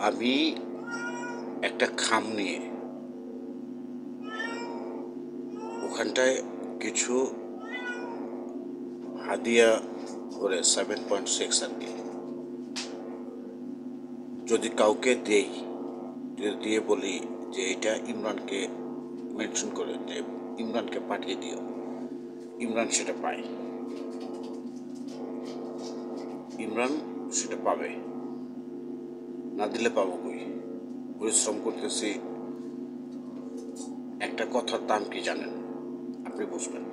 আমি একটা খাম নিয়ে ওখানটায় কিছু হাদিয়া করে 7.6 আর কি যদি কাউকে দেই, দিয়ে বলি যে এটা ইমরানকে মেনশন করে যে ইমরানকে পাঠিয়ে দিও, ইমরান সেটা পায়, ইমরান সেটা পাবে, না দিলে পাবো কই? পরিশ্রম করতেছি। একটা কথার দাম কি জানেন? আপনি বুঝবেন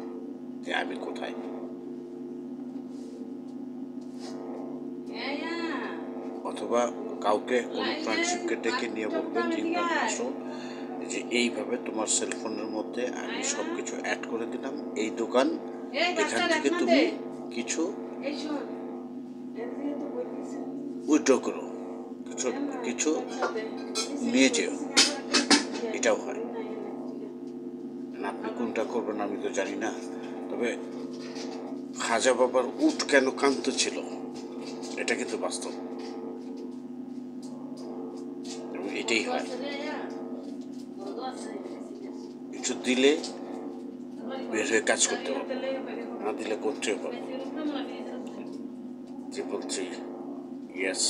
যে আমি কোথায়। অথবা কাউকে কোনো ফ্রেন্ডশিপকে ডেকে নিয়ে বলবেন যে ইমরান আসো, যে এইভাবে তোমার সেলফোনের মধ্যে আমি সব কিছু অ্যাড করে দিলাম, এই দোকান, এখান থেকে তুমি কিছু উইথড্র করো, কিছু কিছু নিয়ে যেও। এটাও হয়। আপনি কোনটা করবেন আমি তো জানি না, তবে খাজা বাবার উট কেন কান্ত ছিল এটা কিন্তু বাস্তব, এবং এটাই হয়। কিছু দিলে বের হয়ে কাজ করতে পারবো, না দিলে করতেও পারবো। যে বলছি ইয়েস।